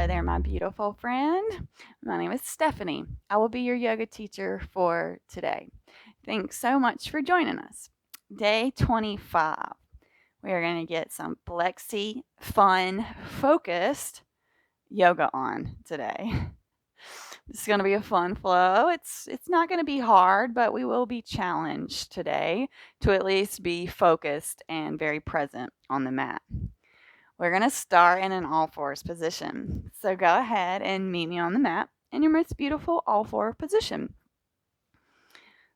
Hello there, my beautiful friend. My name is Stephanie. I will be your yoga teacher for today. Thanks so much for joining us. Day 25. We are going to get some Flexy, fun, focused yoga on today. This is going to be a fun flow. It's not going to be hard, but we will be challenged today to at least be focused and very present on the mat. We're going to start in an all fours position. So go ahead and meet me on the mat in your most beautiful all four position.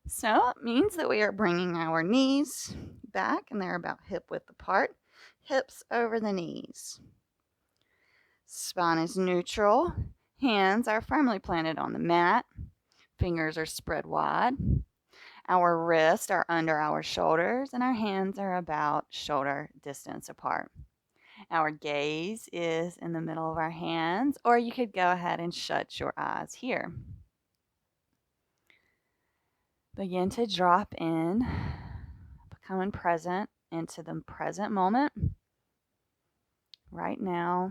So it means that we are bringing our knees back and they're about hip width apart, hips over the knees. Spine is neutral, hands are firmly planted on the mat, fingers are spread wide. Our wrists are under our shoulders and our hands are about shoulder distance apart. Our gaze is in the middle of our hands, or you could go ahead and shut your eyes here. Begin to drop in, becoming present into the present moment. Right now,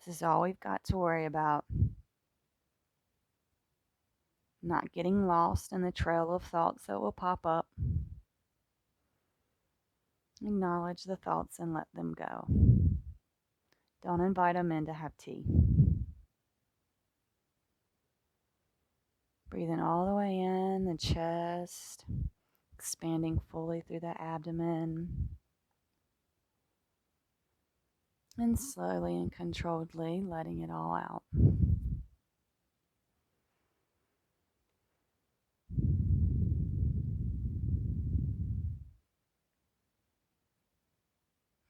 this is all we've got to worry about. Not getting lost in the trail of thoughts that will pop up. Acknowledge the thoughts and let them go. Don't invite them in to have tea. Breathing all the way in the chest, expanding fully through the abdomen, and slowly and controlledly letting it all out.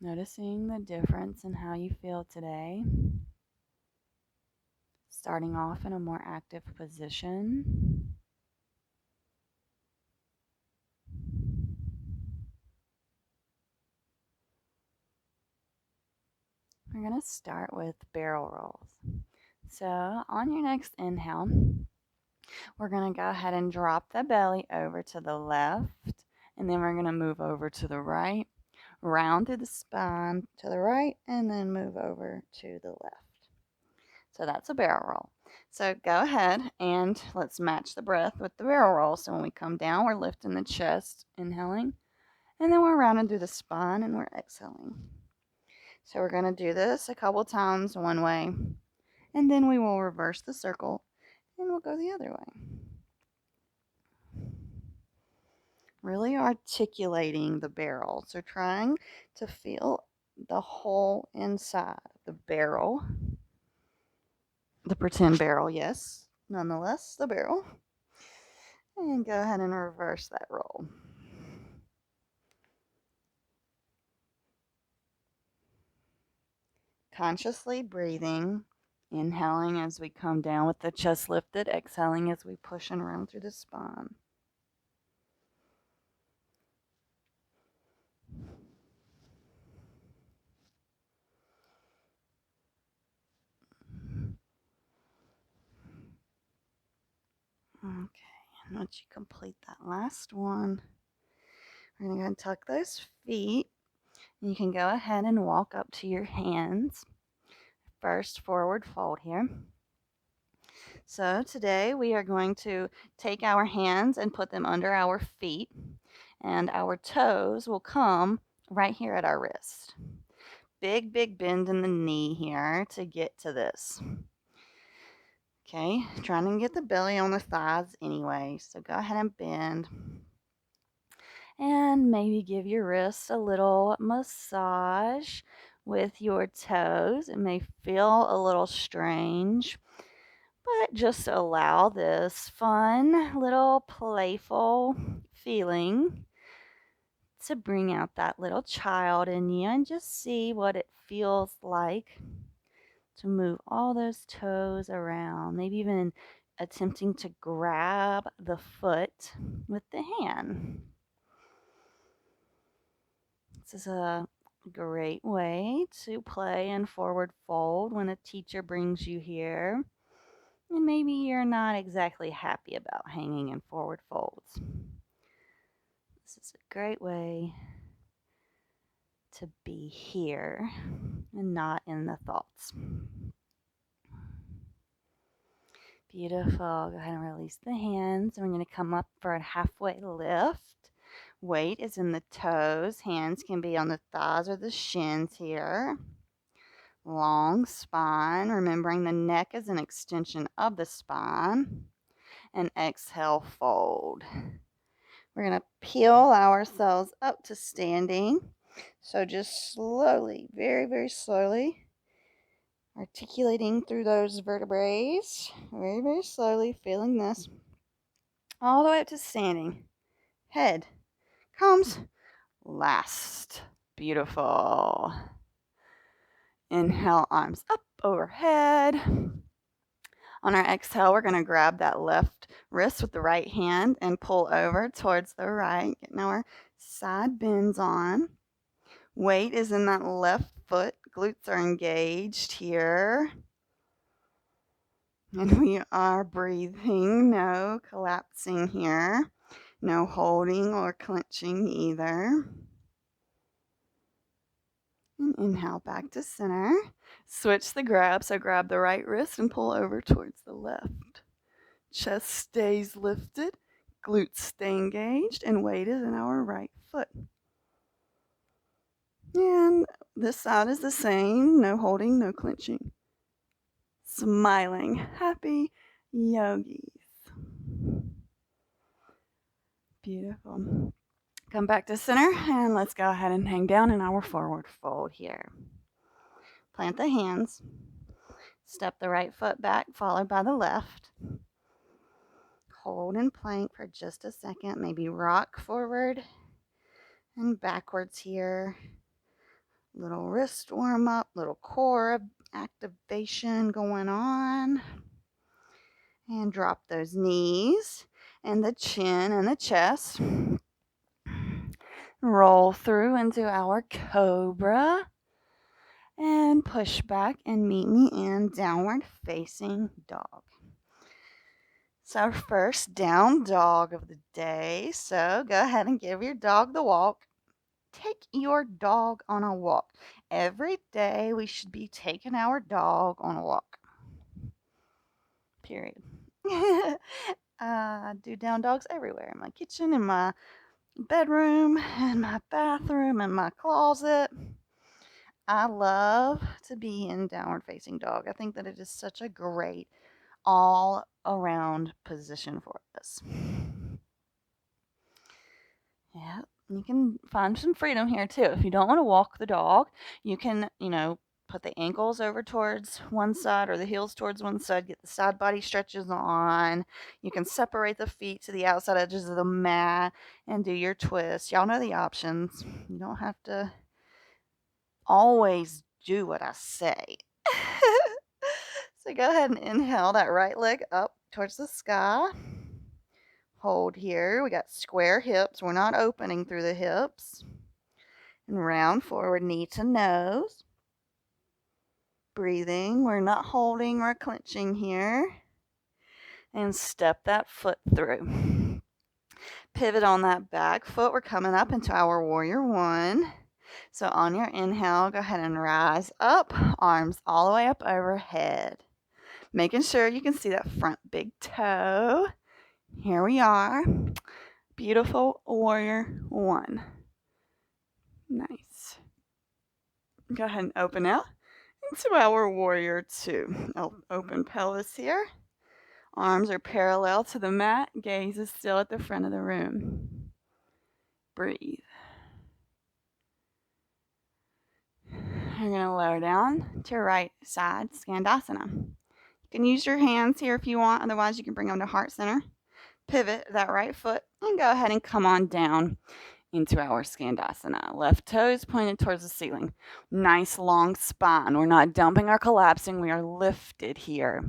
Noticing the difference in how you feel today. Starting off in a more active position. We're going to start with barrel rolls. So on your next inhale, we're going to go ahead and drop the belly over to the left, and then we're going to move over to the right, round through the spine to the right, and then move over to the left. So that's a barrel roll. So go ahead and let's match the breath with the barrel roll. So when we come down, we're lifting the chest, inhaling, and then we're rounding through the spine and we're exhaling. So we're going to do this a couple times one way, and then we will reverse the circle and we'll go the other way. Really articulating the barrel. So trying to feel the whole inside of the barrel. The pretend barrel, yes. Nonetheless, the barrel. And go ahead and reverse that roll. Consciously breathing, inhaling as we come down with the chest lifted, exhaling as we push and round through the spine. Okay, and once you complete that last one, we're going to go and tuck those feet. You can go ahead and walk up to your hands. First, forward fold here. So today we are going to take our hands and put them under our feet, and our toes will come right here at our wrist. Big bend in the knee here to get to this. Okay, trying to get the belly on the thighs anyway, so go ahead and bend. And maybe give your wrists a little massage with your toes. It may feel a little strange, but just allow this fun little playful feeling to bring out that little child in you and just see what it feels like to move all those toes around, maybe even attempting to grab the foot with the hand. This is a great way to play in forward fold when a teacher brings you here and maybe you're not exactly happy about hanging in forward folds. This is a great way to be here and not in the thoughts. Beautiful. Go ahead and release the hands. We're going to come up for a halfway lift. Weight is in the toes. Hands can be on the thighs or the shins here. Long spine, remembering the neck is an extension of the spine. And exhale, fold. We're going to peel ourselves up to standing. So just slowly, very, very slowly, articulating through those vertebrae. Very, very slowly, feeling this. All the way up to standing. Head comes last. Beautiful. Inhale, arms up overhead. On our exhale, we're going to grab that left wrist with the right hand and pull over towards the right. Getting our side bends on. Weight is in that left foot. Glutes are engaged here. And we are breathing, no collapsing here. No holding or clenching either. And inhale back to center. Switch the grab, so grab the right wrist and pull over towards the left. Chest stays lifted, glutes stay engaged, and weight is in our right foot. And this side is the same, no holding, no clenching. Smiling, happy yogis. Beautiful. Come back to center, and let's go ahead and hang down in our forward fold here. Plant the hands. Step the right foot back, followed by the left. Hold and plank for just a second. Maybe rock forward and backwards here. Little wrist warm up, little core activation going on. And drop those knees and the chin and the chest. Roll through into our cobra. And push back and meet me in downward facing dog. It's our first down dog of the day. So go ahead and give your dog the walk. Take your dog on a walk. Every day we should be taking our dog on a walk. Period. I do down dogs everywhere. In my kitchen, in my bedroom, in my bathroom, in my closet. I love to be in downward facing dog. I think that it is such a great all around position for us. Yeah, you can find some freedom here too. If you don't want to walk the dog, you can, put the ankles over towards one side or the heels towards one side, get the side body stretches on. You can separate the feet to the outside edges of the mat and do your twist. Y'all know the options. You don't have to always do what I say. So go ahead and inhale that right leg up towards the sky. Hold here. We got square hips. We're not opening through the hips. And round forward, knee to nose. Breathing. We're not holding or clenching here. And step that foot through. Pivot on that back foot. We're coming up into our warrior one. So on your inhale, go ahead and rise up. Arms all the way up overhead. Making sure you can see that front big toe. Here we are. Beautiful warrior one. Nice. Go ahead and open out into our warrior two. Open pelvis here. Arms are parallel to the mat. Gaze is still at the front of the room. Breathe. You're going to lower down to your right side, Skandasana. You can use your hands here if you want. Otherwise, you can bring them to heart center. Pivot that right foot and go ahead and come on down into our Skandasana. Left toes pointed towards the ceiling. Nice long spine. We're not dumping or collapsing. We are lifted here.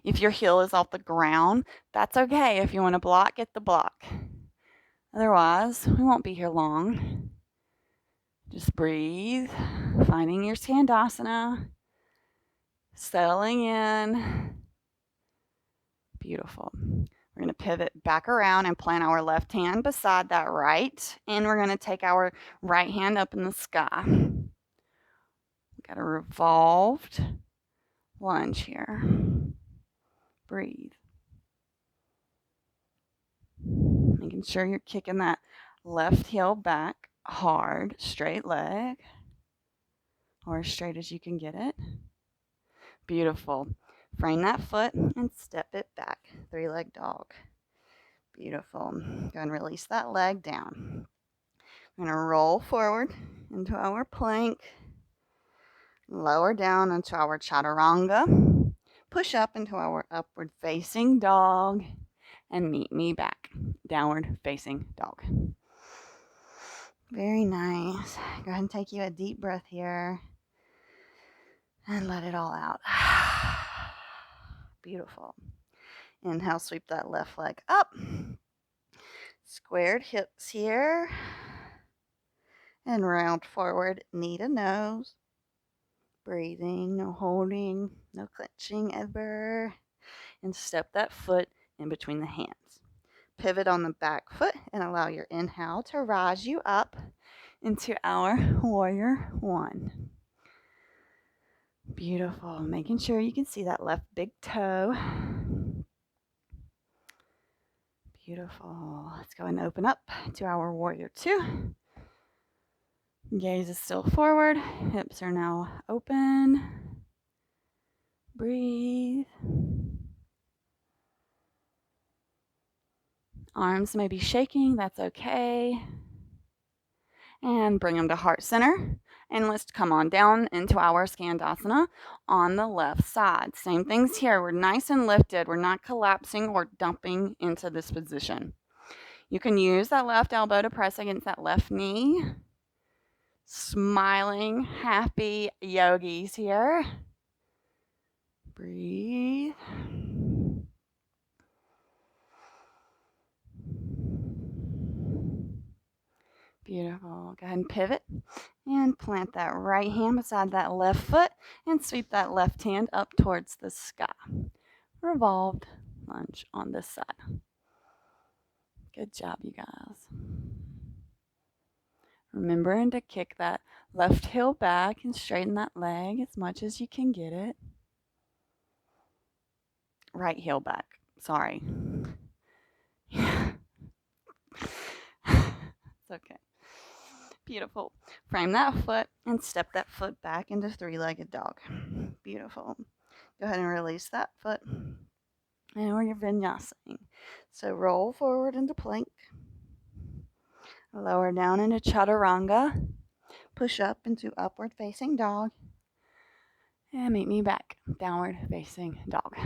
If your heel is off the ground, that's okay. If you want to block, get the block. Otherwise, we won't be here long. Just breathe, finding your Skandasana, settling in. Beautiful. We're going to pivot back around and plant our left hand beside that right. And we're going to take our right hand up in the sky. We've got a revolved lunge here. Breathe. Making sure you're kicking that left heel back hard, straight leg, or as straight as you can get it. Beautiful. Frame that foot and step it back. Three-leg dog. Beautiful. Go and release that leg down. We're going to roll forward into our plank. Lower down into our chaturanga. Push up into our upward facing dog. And meet me back. Downward facing dog. Very nice. Go ahead and take you a deep breath here. And let it all out. Beautiful. Inhale, sweep that left leg up. Squared hips here. And round forward, knee to nose. Breathing, no holding, no clenching ever. And step that foot in between the hands. Pivot on the back foot and allow your inhale to rise you up into our warrior one. Beautiful. Making sure you can see that left big toe. Beautiful. Let's go and open up to our warrior two. Gaze is still forward. Hips are now open. Breathe. Arms may be shaking. That's okay. And bring them to heart center. And let's come on down into our Skandasana on the left side. Same things here. We're nice and lifted. We're not collapsing or dumping into this position. You can use that left elbow to press against that left knee. Smiling, happy yogis here. Breathe. Beautiful. Go ahead and pivot and plant that right hand beside that left foot and sweep that left hand up towards the sky. Revolved lunge on this side. Good job, you guys. Remembering to kick that left heel back and straighten that leg as much as you can get it. Right heel back. Sorry. It's okay. Beautiful. Frame that foot and step that foot back into three-legged dog. Beautiful. Go ahead and release that foot. And we're vinyasing. So roll forward into plank. Lower down into chaturanga. Push up into upward facing dog. And meet me back. Downward facing dog.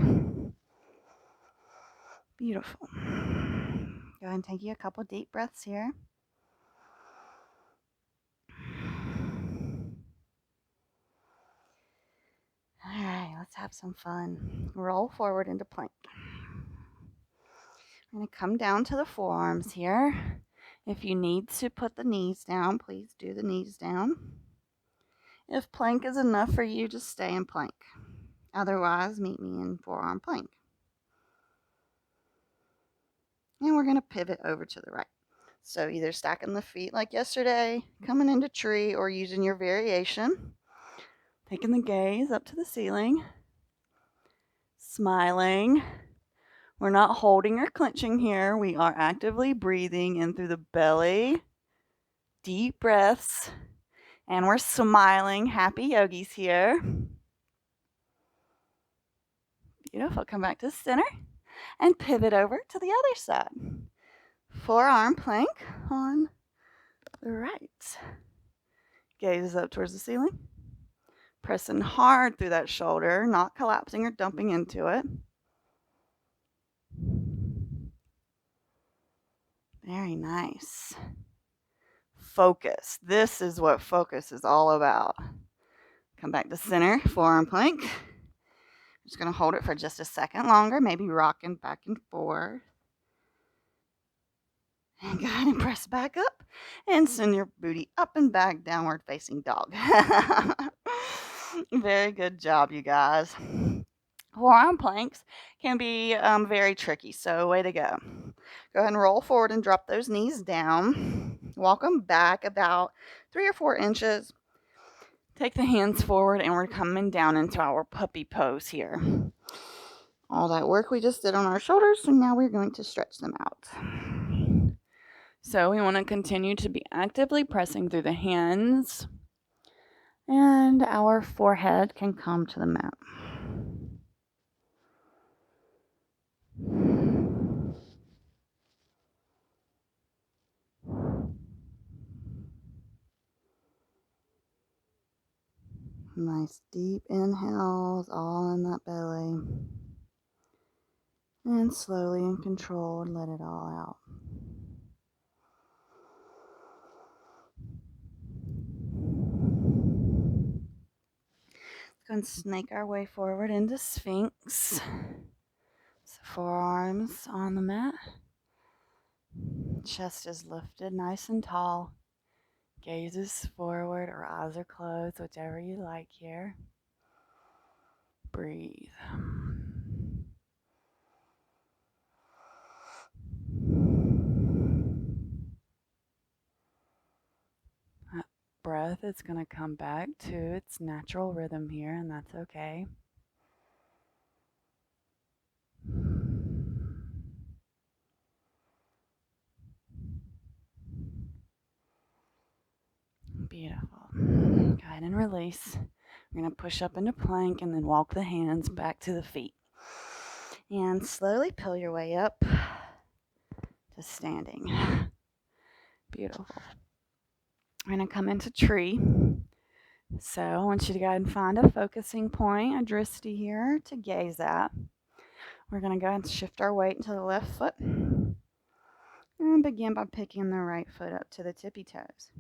Beautiful. Go ahead and take you a couple deep breaths here. All right, let's have some fun. Roll forward into plank. We're going to come down to the forearms here. If you need to put the knees down, please do the knees down. If plank is enough for you, just stay in plank. Otherwise, meet me in forearm plank. And we're going to pivot over to the right. So either stacking the feet like yesterday, coming into tree, or using your variation. Taking the gaze up to the ceiling. Smiling. We're not holding or clenching here. We are actively breathing in through the belly. Deep breaths. And we're smiling. Happy yogis here. Beautiful. Come back to center. And pivot over to the other side. Forearm plank on the right. Gaze up towards the ceiling. Pressing hard through that shoulder, not collapsing or dumping into it. Very nice. Focus. This is what focus is all about. Come back to center, forearm plank. I'm just going to hold it for just a second longer, maybe rocking back and forth. And go ahead and press back up and send your booty up and back, downward facing dog. Very good job, you guys. Forearm planks can be very tricky, so way to go. Go ahead and roll forward and drop those knees down. Walk them back about 3 or 4 inches. Take the hands forward and we're coming down into our puppy pose here. all that work we just did on our shoulders, so now we're going to stretch them out. So we want to continue to be actively pressing through the hands, and our forehead can come to the mat. Nice deep inhales all in that belly. And slowly and controlled, let it all out. Let's go and snake our way forward into Sphinx. So forearms on the mat. Chest is lifted nice and tall. Gaze is forward or eyes are closed, whichever you like here. Breathe. That breath is going to come back to its natural rhythm here, and that's okay. Beautiful. Go ahead and release. We're going to push up into plank and then walk the hands back to the feet. And slowly pull your way up to standing. Beautiful. We're going to come into tree. So I want you to go ahead and find a focusing point, a drishti here to gaze at. We're going to go ahead and shift our weight into the left foot. And begin by picking the right foot up to the tippy toes.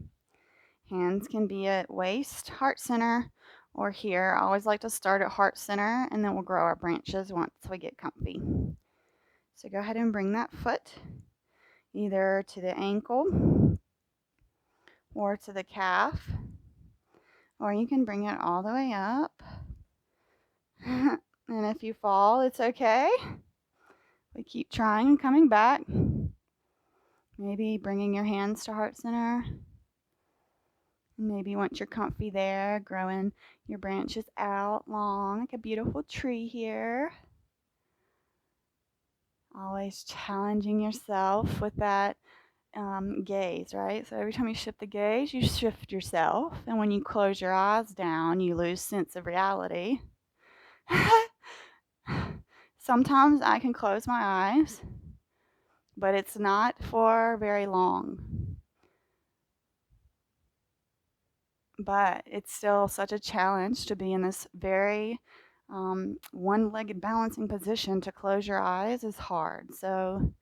Hands can be at waist, heart center, or here. I always like to start at heart center, and then we'll grow our branches once we get comfy. So go ahead and bring that foot either to the ankle or to the calf, or you can bring it all the way up. And if you fall, it's okay. We keep trying and coming back. Maybe bringing your hands to heart center. Maybe once you're comfy there, growing your branches out long like a beautiful tree here. Always challenging yourself with that gaze, right? So every time you shift the gaze, you shift yourself. And when you close your eyes down, you lose sense of reality. Sometimes I can close my eyes, but it's not for very long. But it's still such a challenge to be in this very one-legged balancing position. To close your eyes is hard. So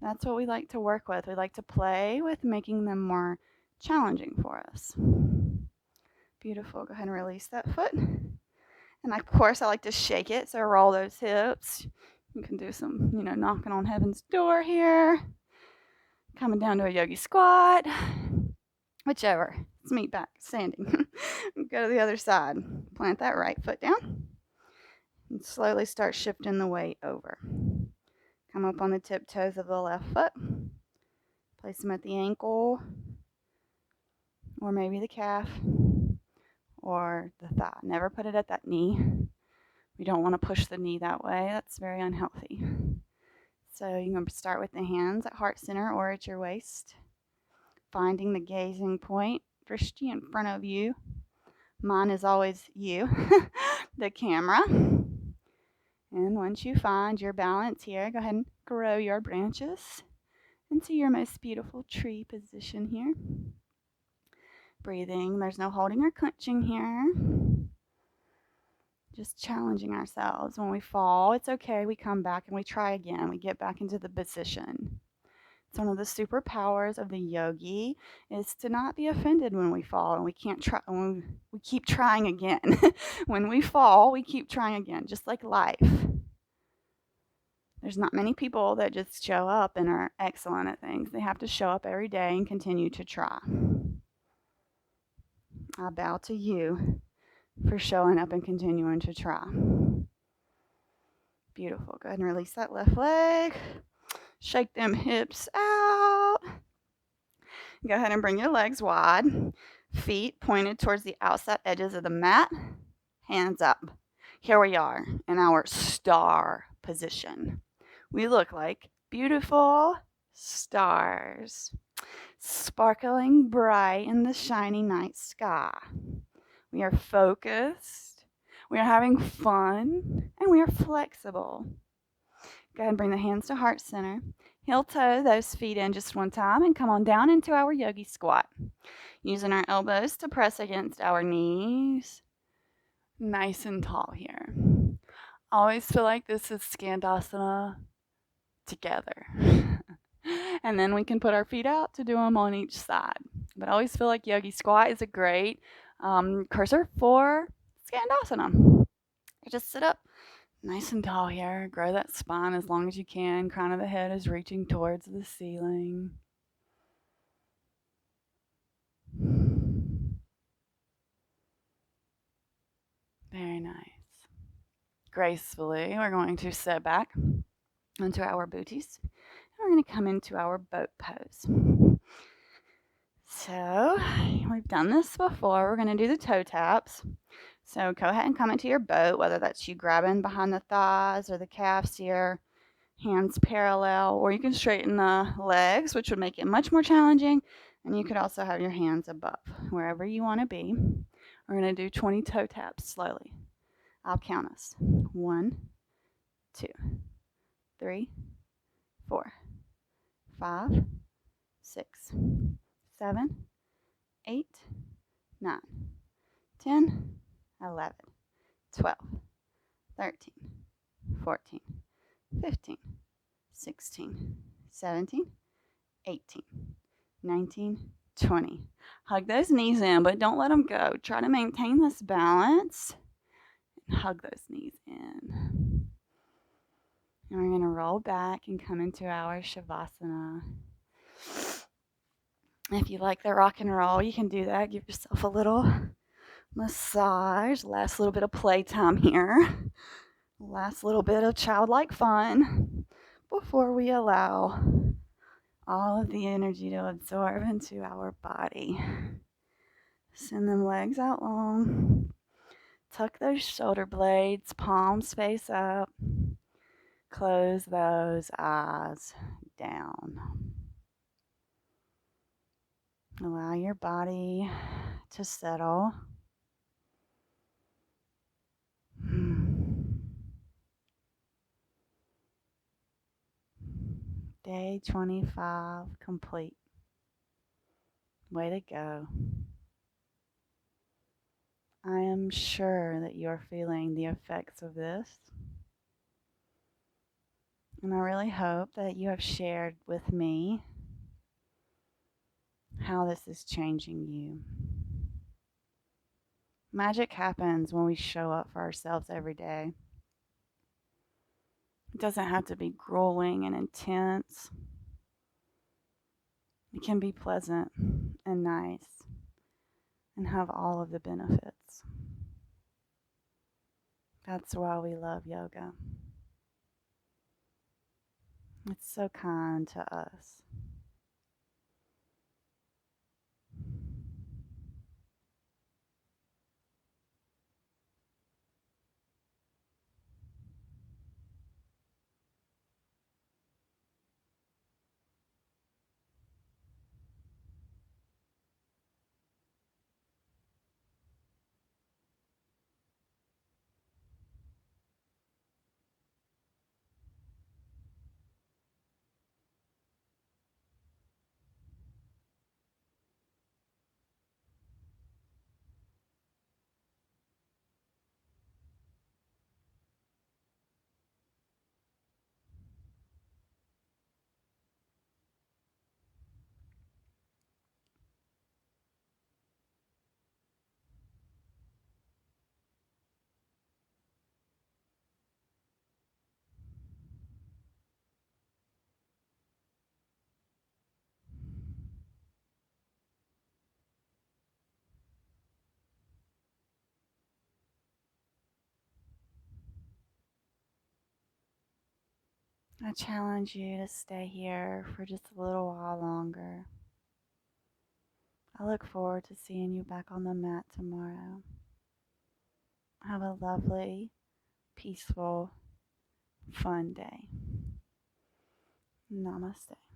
that's what we like to work with. We like to play with making them more challenging for us. Beautiful. Go ahead and release that foot. And of course, I like to shake it. So roll those hips. You can do some, knocking on heaven's door here. Coming down to a yogi squat. Whichever. Let's meet back standing. Go to the other side. Plant that right foot down. And slowly start shifting the weight over. Come up on the tiptoes of the left foot. Place them at the ankle, or maybe the calf, or the thigh. Never put it at that knee. We don't want to push the knee that way. That's very unhealthy. So you're going to start with the hands at heart center or at your waist. Finding the gazing point, drishti in front of you. Mine is always you, the camera. And once you find your balance here, go ahead and grow your branches into your most beautiful tree position here. Breathing, there's no holding or clenching here. Just challenging ourselves. When we fall, it's okay. We come back and we try again. We get back into the position. It's one of the superpowers of the yogi is to not be offended when we fall and we can't try. When we keep trying again. When we fall, we keep trying again, just like life. There's not many people that just show up and are excellent at things. They have to show up every day and continue to try. I bow to you for showing up and continuing to try. Beautiful. Go ahead and release that left leg. Shake them hips out. Go ahead and bring your legs wide. Feet pointed towards the outside edges of the mat. Hands up. Here we are in our star position. We look like beautiful stars, sparkling bright in the shiny night sky. We are focused, we are having fun, and we are flexible. Go ahead and bring the hands to heart center. Heel toe those feet in just one time and come on down into our yogi squat. Using our elbows to press against our knees. Nice and tall here. Always feel like this is Skandasana together. And then we can put our feet out to do them on each side. But I always feel like yogi squat is a great cursor for Skandasana. Just sit up nice and tall here. Grow that spine as long as you can. Crown of the head is reaching towards the ceiling. Very nice. Gracefully, we're going to sit back onto our booties. And we're going to come into our boat pose. So, we've done this before. We're going to do the toe taps. So, go ahead and come into your boat, whether that's you grabbing behind the thighs or the calves here, hands parallel, or you can straighten the legs, which would make it much more challenging. And you could also have your hands above, wherever you want to be. We're going to do 20 toe taps slowly. I'll count us. 1, 2, 3, 4, 5, 6, 7, 8, 9, 10, 11, 12, 13, 14, 15, 16, 17, 18, 19, 20. Hug those knees in, but don't let them go. Try to maintain this balance and hug those knees in. And we're going to roll back and come into our Shavasana. If you like the rock and roll, you can do that. Give yourself a little massage. Last little bit of playtime here. Last little bit of childlike fun before we allow all of the energy to absorb into our body. Send them legs out long. Tuck those shoulder blades, palms face up. Close those eyes down. Allow your body to settle. Day 25 complete. Way to go. I am sure that you're feeling the effects of this. And I really hope that you have shared with me how this is changing you. Magic happens when we show up for ourselves every day. It doesn't have to be grueling and intense. It can be pleasant and nice and have all of the benefits. That's why we love yoga. It's so kind to us. I challenge you to stay here for just a little while longer. I look forward to seeing you back on the mat tomorrow. Have a lovely, peaceful, fun day. Namaste.